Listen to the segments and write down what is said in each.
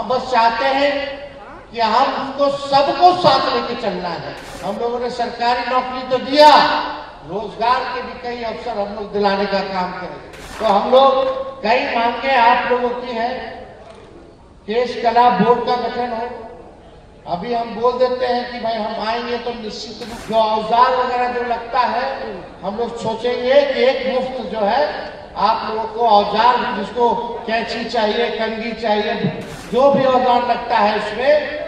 हम बस चाहते हैं कि हम उसको सबको साथ लेके चलना है। हम लोगों ने सरकारी नौकरी तो दिया, रोजगार के भी कई अवसर हम लोग दिलाने का काम करें। तो हम लोग कई मांगे आप लोगों की है, केश कला बोर्ड का गठन हो। अभी हम बोल देते हैं कि भाई हम आएंगे तो निश्चित रूप जो औजार वगैरह जो लगता है हम लोग सोचेंगे कि एक मुफ्त जो है आप लोगों को औजार भी, जिसको कैंची चाहिए, कंघी चाहिए, जो भी औजार लगता है इसमें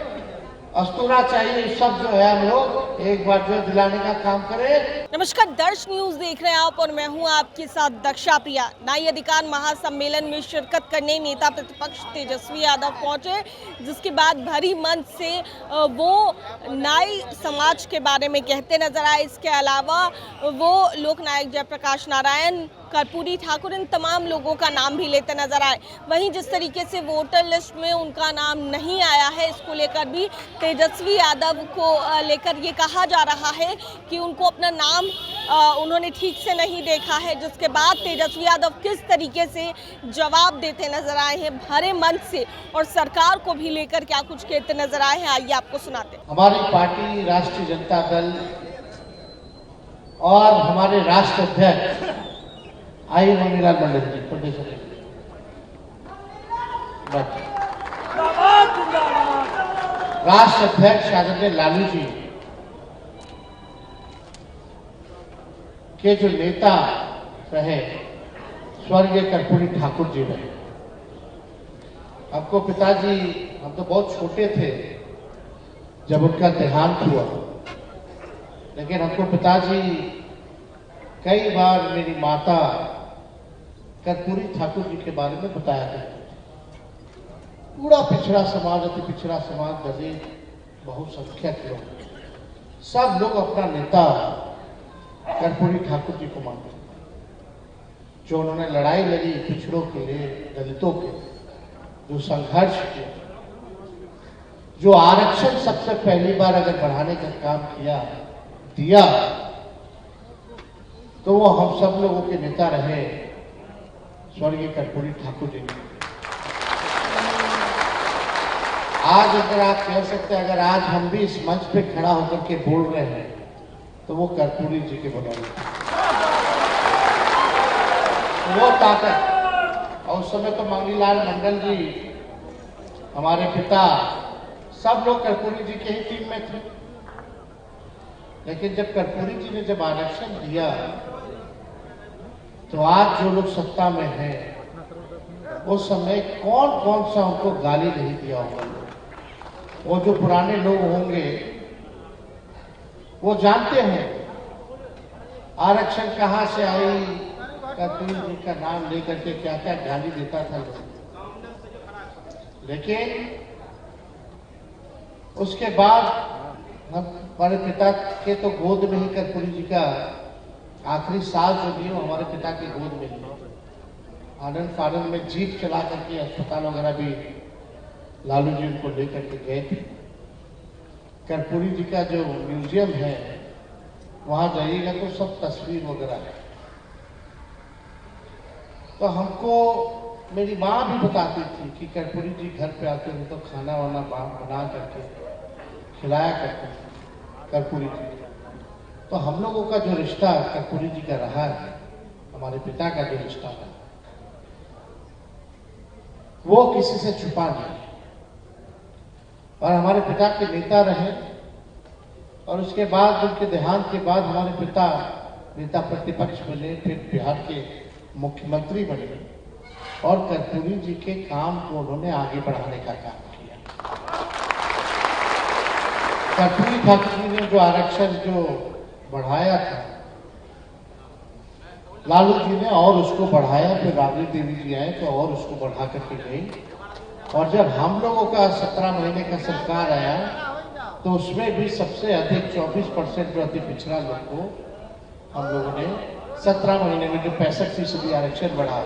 अस्तूरा चाहिए, सब जो है हम लोग एक बार जो दिलाने का काम करें। नमस्कार, दर्श न्यूज देख रहे हैं आप और मैं हूं आपके साथ दक्षा प्रिया। न्याय अधिकार महासम्मेलन में शिरकत करने नेता प्रतिपक्ष तेजस्वी यादव पहुंचे, जिसके बाद भरी मंच से वो न्याय समाज के बारे में कहते नजर आए। इसके अलावा वो लोक नायक जयप्रकाश नारायण, कर्पूरी ठाकुर, इन तमाम लोगों का नाम भी लेते नजर आए। वहीं जिस तरीके से वोटर लिस्ट में उनका नाम नहीं आया है, इसको लेकर भी तेजस्वी यादव को लेकर ये कहा जा रहा है कि उनको अपना नाम उन्होंने ठीक से नहीं देखा है, जिसके बाद तेजस्वी यादव किस तरीके से जवाब देते नजर आए हैं भरे मंच से, और सरकार को भी लेकर क्या कुछ कहते नजर आए हैं, आइए आपको सुनाते हैं। हमारी पार्टी राष्ट्रीय जनता दल और हमारे राष्ट्र अध्यक्ष आई मनीलाल मंडल जी, प्रदेश राष्ट्र अध्यक्ष आदरणीय लालू जी के जो नेता रहे स्वर्गीय कर्पूरी ठाकुर जी रहे। हमको पिताजी, हम तो बहुत छोटे थे जब उनका देहांत हुआ, लेकिन हमको पिताजी कई बार मेरी माता कर्पूरी ठाकुर जी के बारे में बताया करते थे। पूरा पिछड़ा समाज, अति पिछड़ा समाज, दलित, बहुसंख्यक लोग, सब लोग अपना नेता कर्पूरी ठाकुर जी को मानते हैं। जो उन्होंने लड़ाई लड़ी पिछड़ों के लिए, दलितों के, जो संघर्ष किया, जो आरक्षण सबसे पहली बार अगर बढ़ाने का काम किया, दिया, तो वो हम सब लोगों के नेता रहे स्वर्गीय कर्पूरी ठाकुर जी। आज अगर आप कह सकते हैं, अगर आज हम भी इस मंच पे खड़ा होकर के बोल रहे हैं तो वो कर्पूरी जी के बदौलत, वो ताकत। और उस समय तो मनीलाल मंडल जी, हमारे पिता, सब लोग कर्पूरी जी के ही टीम में थे। लेकिन जब कर्पूरी जी ने जब आरक्षण दिया तो आज जो लोग सत्ता में हैं, उस समय कौन कौन सा उनको गाली नहीं दिया होगा। वो जो पुराने लोग होंगे वो जानते हैं आरक्षण कहां से आई, कर्पूरी जी का नाम लेकर के क्या क्या गाली देता था लोग। लेकिन उसके बाद हमारे पिता के तो गोद में ही कर्पूरी जी का आखिरी साल जो दिए, हमारे पिता की गोद में ही आनंद फानंद में जीप चला करके अस्पताल वगैरह भी लालू जी उनको लेकर के गए थे। कर्पूरी जी का जो म्यूजियम है वहां जाइएगा तो सब तस्वीर वगैरह है। तो हमको मेरी माँ भी बताती थी कि कर्पूरी जी घर पे आते थे तो खाना वाना बना करके खिलाया करते थे कर्पूरी जी। तो हम लोगों का जो रिश्ता कर्पूरी जी का रहा है, हमारे पिता का जो रिश्ता है, वो किसी से छुपा नहीं। और हमारे पिता के नेता रहे, और उसके बाद उनके देहांत के बाद हमारे पिता नेता प्रतिपक्ष बने, फिर बिहार के मुख्यमंत्री बने, और कर्पूरी जी के काम को उन्होंने आगे बढ़ाने का काम किया। कर्पूरी ठाकुर जी ने जो आरक्षण जो बढ़ाया था, लालू जी ने और उसको बढ़ाया, फिर राबड़ी देवी जी आए तो और उसको बढ़ा करके गई। और जब हम लोगों का 17 महीने का सरकार आया तो उसमें भी सबसे अधिक 24% जो अति पिछड़ा लोग को हम लोगों ने 17 महीने में जो 65% आरक्षण बढ़ा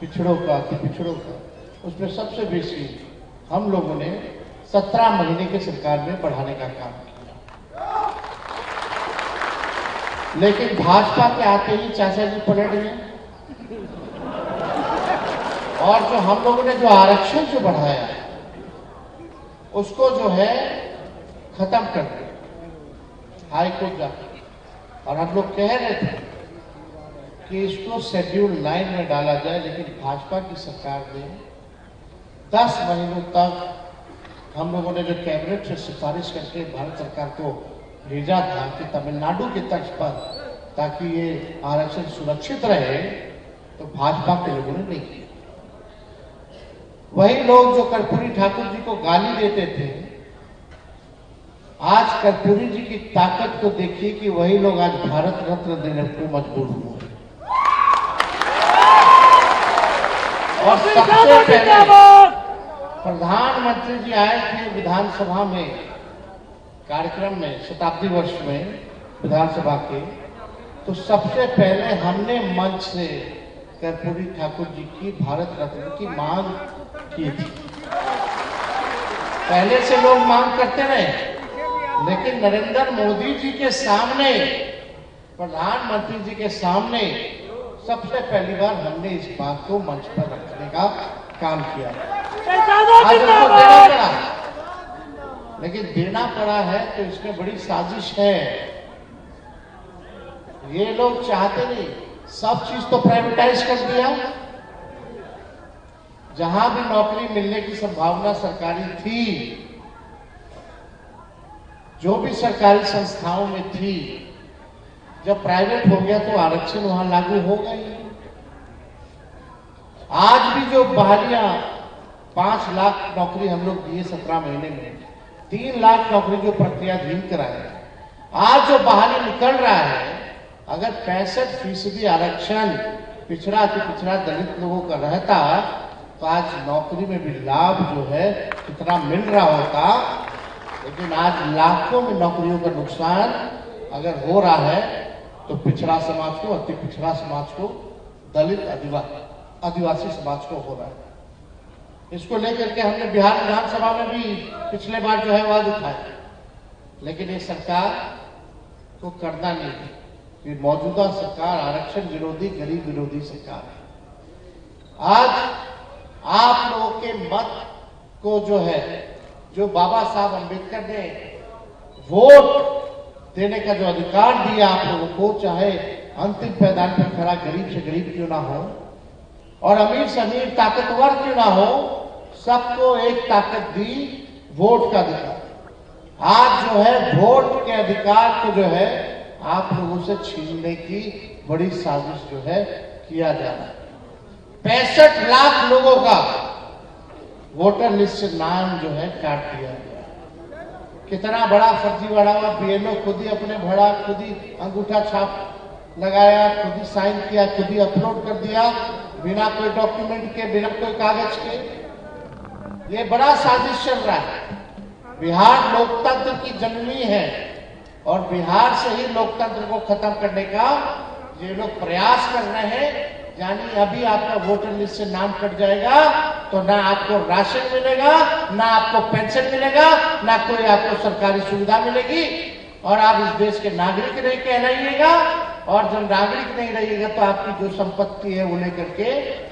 पिछड़ों का, अति पिछड़ों का, उसमें सबसे बेसी हम लोगों ने 17 महीने के सरकार में बढ़ाने का काम किया। लेकिन भाजपा के आते ही चाचा जी पलट गए, और जो हम लोगों ने जो आरक्षण जो बढ़ाया उसको जो है खत्म कर दिया हाई कोर्ट जाकर। और हम लोग कह रहे थे कि इसको शेड्यूल 9 में डाला जाए, लेकिन भाजपा की सरकार ने 10 महीनों तक हम लोगों ने जो कैबिनेट से सिफारिश करके भारत सरकार को भेजा था कि तमिलनाडु की तर्ज पर ताकि ये आरक्षण सुरक्षित रहे, तो भाजपा के लोगों ने नहीं किया। वही लोग जो कर्पूरी ठाकुर जी को गाली देते थे, आज कर्पूरी जी की ताकत को देखिए कि वही लोग आज भारत रत्न देने को मजबूर हुए। और सबसे पहले प्रधानमंत्री जी आए थे विधानसभा में कार्यक्रम में, शताब्दी वर्ष में विधानसभा के, तो सबसे पहले हमने मंच से कर्पूरी ठाकुर जी की भारत रत्न की मांग की थी। पहले से लोग मांग करते रहे, लेकिन नरेंद्र मोदी जी के सामने, प्रधानमंत्री जी के सामने सबसे पहली बार हमने इस बात को मंच पर रखने का काम किया। आज उनको देना पड़ा, लेकिन देना पड़ा है तो इसमें बड़ी साजिश है। ये लोग चाहते नहीं, सब चीज तो प्राइवेटाइज कर दिया। जहां भी नौकरी मिलने की संभावना सरकारी थी, जो भी सरकारी संस्थाओं में थी, जब प्राइवेट हो गया तो आरक्षण वहां लागू हो गई। आज भी जो बहालियां 5 लाख नौकरी हम लोग दिए 17 महीने में, 3 लाख नौकरी जो प्रक्रियाधीन कराए, आज जो बहाली निकल रहा है, अगर 65% आरक्षण पिछड़ा अति पिछड़ा दलित लोगों का रहता तो आज नौकरी में भी लाभ जो है कितना मिल रहा होता। लेकिन आज लाखों में नौकरियों का नुकसान अगर हो रहा है तो पिछड़ा समाज को, अति पिछड़ा समाज को, दलित आदिवासी समाज को हो रहा है। इसको लेकर के हमने बिहार विधानसभा में भी पिछले बार जो है आवाज उठाया, लेकिन ये सरकार को करना नहीं है। ये मौजूदा सरकार आरक्षण विरोधी, गरीब विरोधी सरकार है। आज आप लोगों के मत को जो है, जो बाबा साहब अंबेडकर ने वोट देने का जो अधिकार दिया आप लोगों को, चाहे अंतिम पैदान पर खड़ा गरीब से गरीब क्यों ना हो और अमीर से अमीर ताकतवर क्यों ना हो, सबको एक ताकत दी, वोट का अधिकार। आज जो है वोट के अधिकार को जो है आप लोगों से छीनने की बड़ी साजिश जो है किया जा रहा है। 65 लाख लोगों का वोटर लिस्ट से नाम जो है काट दिया गया। कितना बड़ा फर्जीवाड़ा हुआ। बीएलओ खुद ही अपने भरा, खुद ही अंगूठा छाप लगाया, खुद ही साइन किया, खुद ही अपलोड कर दिया, बिना कोई डॉक्यूमेंट के, बिना कोई कागज के। ये बड़ा साजिश चल रहा है। बिहार लोकतंत्र की जननी है और बिहार से ही लोकतंत्र को खत्म करने का ये लोग प्रयास कर रहे हैं। यानी अभी आपका वोटर लिस्ट से नाम कट जाएगा तो ना आपको राशन मिलेगा, ना आपको पेंशन मिलेगा, ना कोई आपको सरकारी सुविधा मिलेगी और आप इस देश के नागरिक नहीं कहलाइएगा। और जब नागरिक नहीं रहिएगा तो आपकी जो संपत्ति है वो लेकर के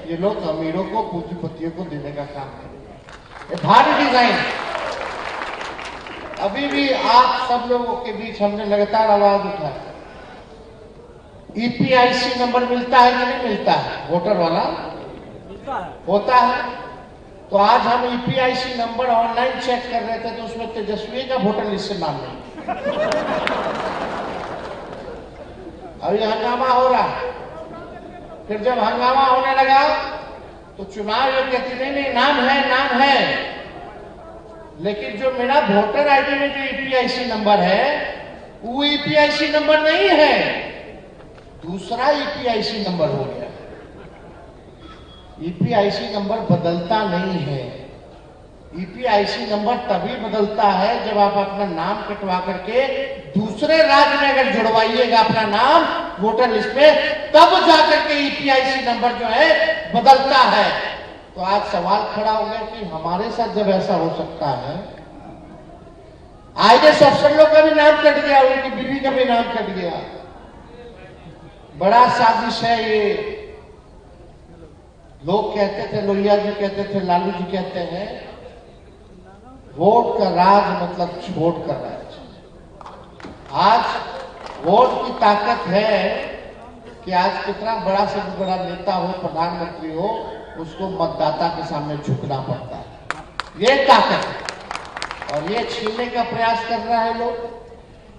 ये लोग अमीरों को, पूंजीपतियों को देने का काम करेंगे। ये भारी डिजाइन। अभी भी आप सब लोगों के बीच हमने लगातार आवाज उठाई, ईपीआईसी नंबर मिलता है कि नहीं मिलता है? वोटर वाला होता है। तो आज हम ईपीआईसी नंबर ऑनलाइन चेक कर रहे थे तो उसमें तेजस्वी का वोटर लिस्ट से नाम नहीं। अब ये हंगामा हो रहा है। फिर जब हंगामा होने लगा तो चुनाव ये कहती नहीं नाम है, लेकिन जो मेरा वोटर आईडी में जो ईपीआईसी नंबर है वो ईपीआईसी नंबर नहीं है, दूसरा ईपीआईसी नंबर हो गया। ईपीआईसी नंबर बदलता नहीं है। ईपीआईसी नंबर तभी बदलता है जब आप अपना नाम कटवा करके दूसरे राज्य में अगर जुड़वाइएगा अपना नाम वोटर लिस्ट में, तब जाकर के ईपीआईसी नंबर जो है बदलता है। तो आज सवाल खड़ा हो गया कि हमारे साथ जब ऐसा हो सकता है, आईएएस अफसर लोग का भी नाम कट गया, उनकी बीवी का भी नाम कट गया। बड़ा साजिश है ये। लोग कहते थे, लोहिया जी कहते थे, लालू जी कहते हैं वोट का राज मतलब छोड़ कर राज। आज वोट की ताकत है कि आज कितना बड़ा से बड़ा नेता हो, प्रधानमंत्री हो, उसको मतदाता के सामने झुकना पड़ता है। ये ताकत है और ये छीनने का प्रयास कर रहा है लोग।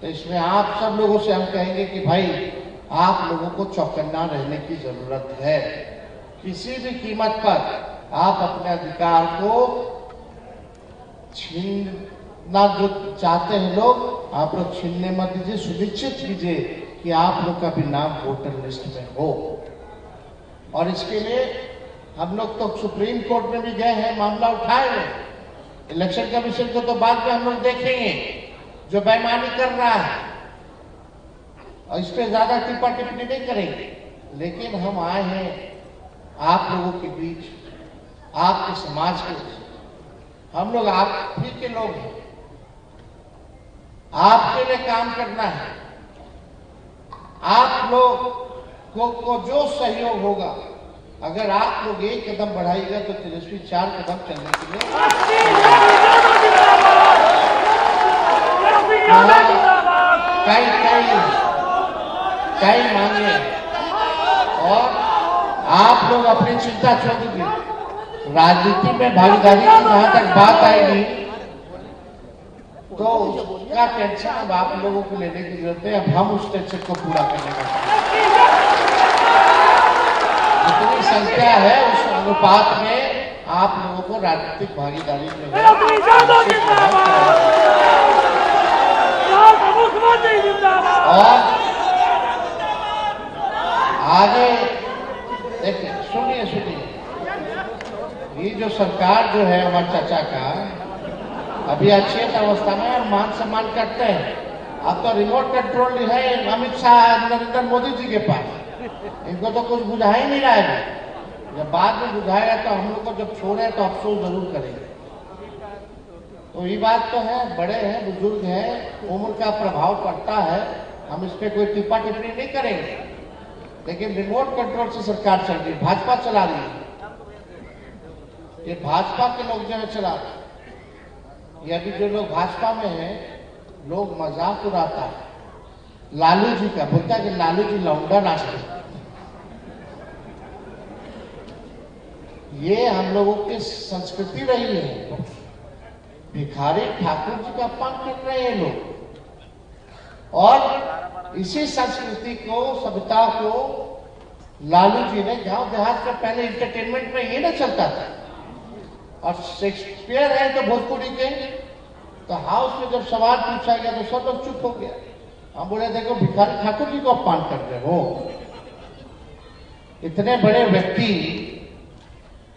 तो इसमें आप सब लोगों से हम कहेंगे कि भाई आप लोगों को चौकन्ना रहने की जरूरत है। किसी भी कीमत पर आप अपने अधिकार को छीनना जो चाहते हैं लोग, आप लोग छीनने मत दीजिए। सुनिश्चित कीजिए कि आप लोग का भी नाम वोटर लिस्ट में हो। और इसके लिए हम लोग तो सुप्रीम कोर्ट में भी गए हैं, मामला उठाए हैं। इलेक्शन कमीशन को तो बाद में हम लोग देखेंगे जो बेईमानी कर रहा है, और इस पर ज्यादा टिप्पा टिप्पणी नहीं करेंगे। लेकिन हम आए हैं आप लोगों के बीच, आपके समाज के बीच। हम लोग आप ही के लोग हैं, आपके लिए काम करना है। आप लोग को जो सहयोग होगा, अगर आप लोग एक कदम बढ़ाइएगा तो तेजस्वी 4 कदम चलने के लिए कई मांगे। और आप लोग अपनी चिंता छोड़ दीजिए। राजनीति में भागीदारी की जहां तक बात आएगी तो उसका टेंशन अब आप लोगों को लेने की जरूरत है। अब हम उस टेंशन को पूरा करने का, जितनी संख्या है उस अनुपात में आप लोगों को राजनीतिक भागीदारी में और आगे देखिए, सुनिए, ये जो सरकार जो है हमारे चाचा का अभी अच्छी अवस्था में और मान सम्मान करते हैं। अब तो रिमोट कंट्रोल है अमित शाह, नरेंद्र मोदी जी के पास। इनको तो कुछ बुझा ही नहीं रहा है। जब बाद में बुझाएगा तो हम लोग को जब छोड़े तो अफसोस जरूर करेंगे। तो ये बात तो है, बड़े हैं, बुजुर्ग हैं, उम्र का प्रभाव पड़ता है। हम इस पर कोई टिप्पा टिप्पणी नहीं करेंगे। लेकिन रिमोट कंट्रोल से सरकार चल रही है, भाजपा चला रही है। ये भाजपा के लोग जो है चला रहे हैं। ये अभी जो लोग भाजपा में हैं, लोग मजाक उड़ाता है लालू जी का, बोलता है कि लालू जी लौंडा नाचते। ये हम लोगों की संस्कृति रही है। भिखारी ठाकुर जी का अपमान कर रहे हैं लोग। और इसी संस्कृति को, सभ्यता को लालू जी ने गांव देहात में पहले इंटरटेनमेंट में ये ना चलता था। और शेक्सपियर है तो भोजपुरी के, तो हाउस में जब सवाल पूछा गया तो सब लोग चुप हो गया। हम बोले देखो भिखारी ठाकुर जी को अपमान कर रहे हो। इतने बड़े व्यक्ति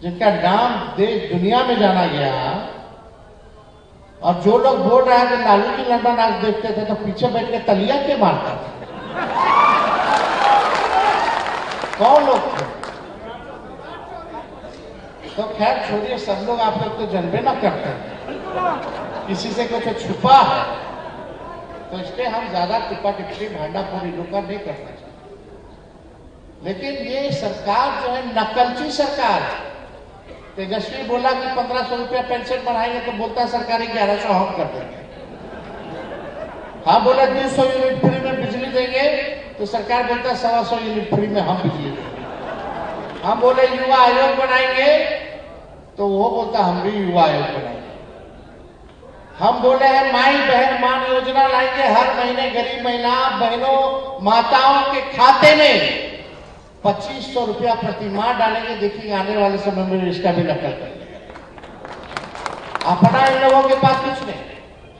जिनका नाम देश दुनिया में जाना गया, और जो लोग बोल रहे हैं कि लालू जी लंबा नाच देखते थे तो पीछे बैठ के तलिया के मारता था। कौन लोग थे? तो खैर छोड़िए, सब लोग आप लोग तो जनबे ना करते, किसी से कुछ छुपा है तो इसलिए हम ज्यादा टिप्पा टिप्पणी भांडाफोड़ी लोग नहीं करना चाहते। लेकिन ये सरकार जो है नकलची सरकार है। तेजस्वी बोला कि 1500 रुपया पेंशन बढ़ाएंगे तो बोलता सरकारी 1100 हम कर देंगे। हम बोला 200 यूनिट फ्री में बिजली देंगे तो सरकार बोलता 125 यूनिट फ्री में हम बिजली देंगे। हम बोले युवा आयोग बनाएंगे तो वो बोलता हम भी युवा आयोग बनाएंगे। हम बोले हैं माई बहन मान योजना लाएंगे, हर महीने गरीब महिला बहनों माताओं के खाते में 2500 रुपया प्रति माह डालेंगे। देखिए आने वाले समय में इसका भी नकल करेंगे। अपना इन लोगों के पास कुछ नहीं।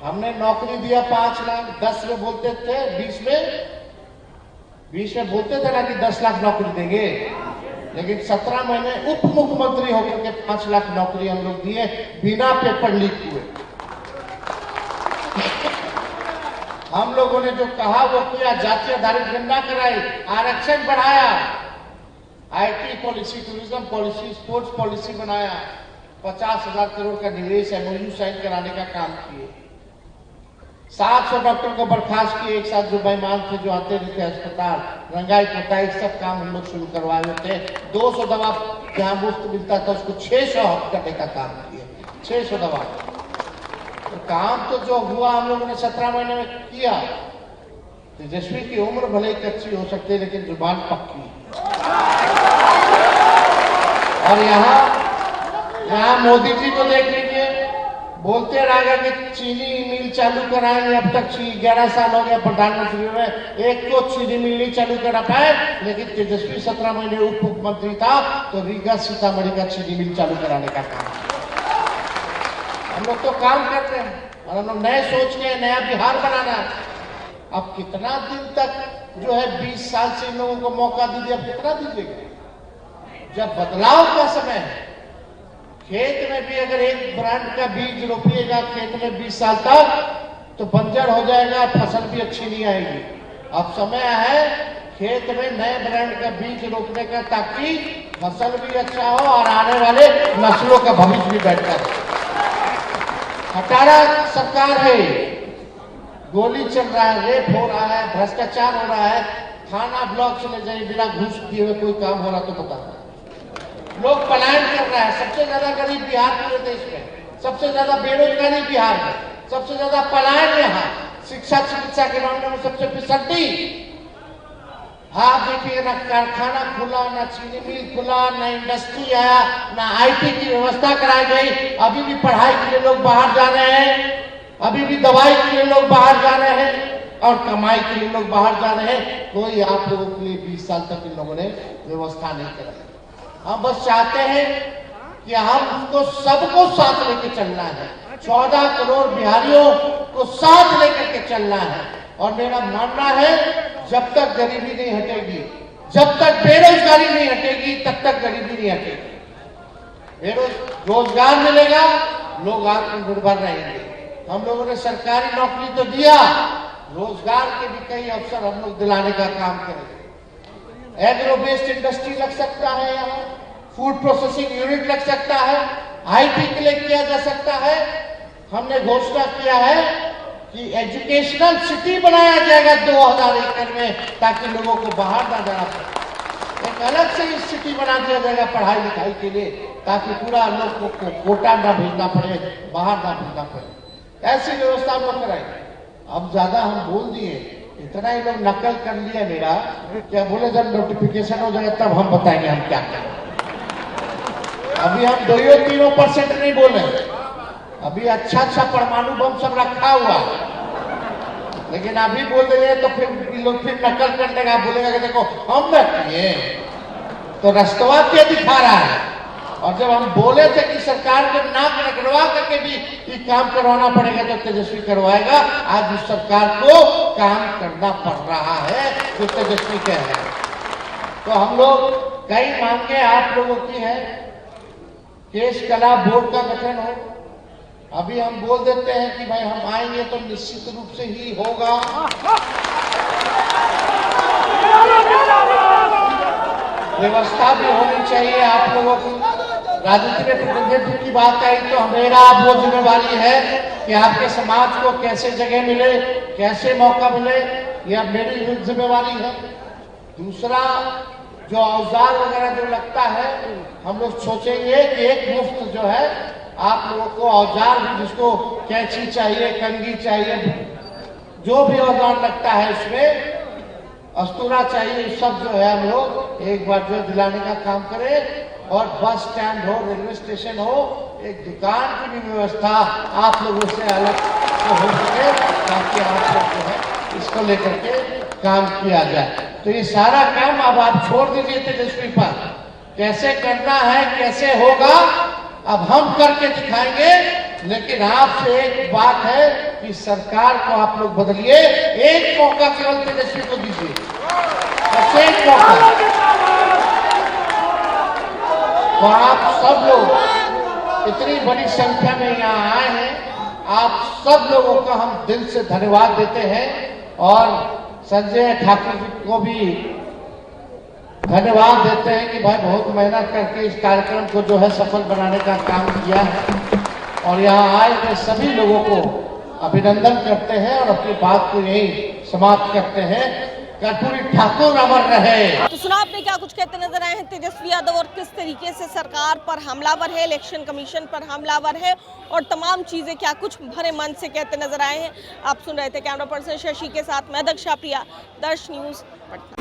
हमने नौकरी दिया 5 लाख, 10 में बोलते थे, 20 में बोलते थे ना कि 10 लाख नौकरी देंगे। लेकिन 17 महीने उप मुख्यमंत्री होकर के 5 लाख नौकरी हम लोग दिए बिना पेपर लीक हुए। हम लोगों ने जो कहा वो किया। जाति आधारित गणना कराई, आरक्षण बढ़ाया, IT policy, tourism policy, sports policy बनाया, 50,000 करोड़ का निवेश एमओयू साइन कराने का काम किए। 700 डॉक्टर को बर्खास्त किए एक साथ, जो बेईमान थे, जो आते रहते अस्पताल, रंगाई पोताई सब काम हम लोग शुरू करवाए थे। 200 दवा जहां मुफ्त मिलता था उसको 600 करने का काम किए। 600 दवा तो काम तो जो हुआ हम लोगों ने 17 महीने में किया। तेजस्वी की उम्र भले ही कच्ची हो सकती है, लेकिन जुबान पक्की। और यहाँ मोदी जी को देख लीजिए, बोलते रहेगा कि चीनी मिल चालू कराएंगे। अब तक 11 साल हो गया प्रधानमंत्री में, एक तो चीनी मिल नहीं चालू करा पाए। लेकिन तेजस्वी 17 महीने उप मुख्यमंत्री था तो रीगा सीतामढ़ी का चीनी मिल चालू कराने का काम। हम लोग तो काम करते हैं और हम लोग नए सोच के नया बिहार बनाना है। अब कितना दिन तक जो है 20 साल से इन लोगों को मौका दीजिए, अब कितना दीजिएगा? जब बदलाव का समय है, खेत में भी अगर एक ब्रांड का बीज रोपिएगा खेत में 20 साल तक तो बंजर हो जाएगा, फसल भी अच्छी नहीं आएगी। अब समय है खेत में नए ब्रांड का बीज रोपने का, ताकि फसल भी अच्छा हो और आने वाले नस्लों का भविष्य भी बेहतर हो। हटारा सरकार है, गोली चल रहा है, रेप हो रहा है, भ्रष्टाचार हो रहा है। थाना ब्लॉक से ले जाइए, बिना घूस दिए हुए कोई काम हो रहा तो बता। लोग पलायन कर रहा है। सबसे ज्यादा गरीब बिहार पूरे देश में, सबसे ज्यादा बेरोजगारी बिहार में, सबसे ज्यादा पलायन यहाँ। शिक्षा चिकित्सा के मामले में सबसे फिसड्डी। हाँ देखिए, ना कारखाना खुला, ना चीनी मिल खुला, ना इंडस्ट्री आया, ना आईटी की व्यवस्था कराई गई। अभी भी पढ़ाई के लिए लोग बाहर जा रहे हैं, अभी भी दवाई के लिए लोग बाहर जा रहे हैं और कमाई के लिए लोग बाहर जा रहे हैं। कोई आप लोगों के लिए 20 साल तक इन लोगों ने व्यवस्था नहीं कराई। हम बस चाहते हैं कि हमको सबको साथ लेके चलना है। 14 करोड़ बिहारियों को साथ लेकर के चलना है। और मेरा मानना है, जब तक गरीबी नहीं हटेगी, जब तक बेरोजगारी नहीं हटेगी, तब तक गरीबी नहीं हटेगी। रोजगार मिलेगा, लोग आत्मनिर्भर रहेंगे। हम लोगों ने सरकारी नौकरी तो दिया, रोजगार के भी कई अवसर हम लोग दिलाने का काम करेंगे। एग्रो बेस्ड इंडस्ट्री लग सकता है, यहाँ फूड प्रोसेसिंग यूनिट लग सकता है, आईटी के लिए किया जा सकता है। हमने घोषणा किया है कि एजुकेशनल सिटी बनाया जाएगा 2000 एकड़ में, ताकि लोगों को बाहर ना जाना पड़े। एक अलग से इस सिटी बना दिया जाएगा पढ़ाई लिखाई के लिए, ताकि पूरा लोग को कोटा ना भेजना पड़े, बाहर ना भेजना पड़े। ऐसी व्यवस्था हम लोग कराएंगे। अब ज्यादा हम बोल दिए, इतना ही लोग नकल कर लिया मेरा, क्या बोले जब नोटिफिकेशन हो जाएगा तब हम बताएंगे हम क्या करें। अभी हम 2-3% नहीं बोले, अभी अच्छा परमाणु बम सब रखा हुआ, लेकिन अभी बोल देंगे तो फिर लोग फिर नकल कर देगा, बोलेगा कि देखो हम न किए, तो रस्तवा क्या दिखा रहा है। और जब हम बोले थे कि सरकार के नाक रगड़वा करके भी ये काम करवाना पड़ेगा, तो तेजस्वी करवाएगा। आज इस सरकार को काम करना पड़ रहा है जो तेजस्वी कह रहे हैं। तो हम लोग कई मांगे आप लोगों की है, केश कला बोर्ड का गठन हो। अभी हम बोल देते हैं कि भाई हम आएंगे तो निश्चित रूप से ही होगा। व्यवस्था भी होनी चाहिए आप लोगों की। राजनीति में प्रतिनिधित्व की बात आई तो मेरा आप वो जिम्मेवारी है कि आपके समाज को कैसे जगह मिले, कैसे मौका मिले, यह मेरी जिम्मेवारी है। दूसरा, जो औजार वगैरह जो लगता है, हम लोग सोचेंगे कि एक मुफ्त जो है आप लोगों को औजार, जिसको कैंची चाहिए, कंघी चाहिए, जो भी औजार लगता है इसमें, अस्तूरा चाहिए, सब जो है हम लोग एक बार जो दिलाने का काम करें। और बस स्टैंड हो, रेलवे स्टेशन हो, एक दुकान की भी व्यवस्था आप लोगों से अलग हो सके, ताकि आप लोग जो है इसको लेकर के काम किया जाए। तो ये सारा काम अब आप छोड़ दीजिए तेजस्वी पर, कैसे करना है, कैसे होगा अब हम करके दिखाएंगे। लेकिन आपसे एक बात है कि सरकार को आप लोग बदलिए। एक मौका केवल तेजस्वी को दीजिए, बस एक मौका। तो आप सब लोग इतनी बड़ी संख्या में यहाँ आए हैं, आप सब लोगों का हम दिल से धन्यवाद देते हैं। और संजय ठाकुर जी को भी धन्यवाद देते हैं कि भाई बहुत मेहनत करके इस कार्यक्रम को जो है सफल बनाने का काम किया है। और यहाँ आए हुए सभी लोगों को अभिनंदन करते हैं और अपनी बात को यही समाप्त करते हैं। कर्पूरी ठाकुर अमर रहे। तो सुना आपने क्या कुछ कहते नजर आए हैं तेजस्वी यादव और किस तरीके से सरकार पर हमलावर है, इलेक्शन कमीशन पर हमलावर है और तमाम चीजें क्या कुछ भरे मन से कहते नजर आए हैं। आप सुन रहे थे कैमरा पर्सन शशि के साथ मैं दक्षा प्रिया, दर्श न्यूज पटना।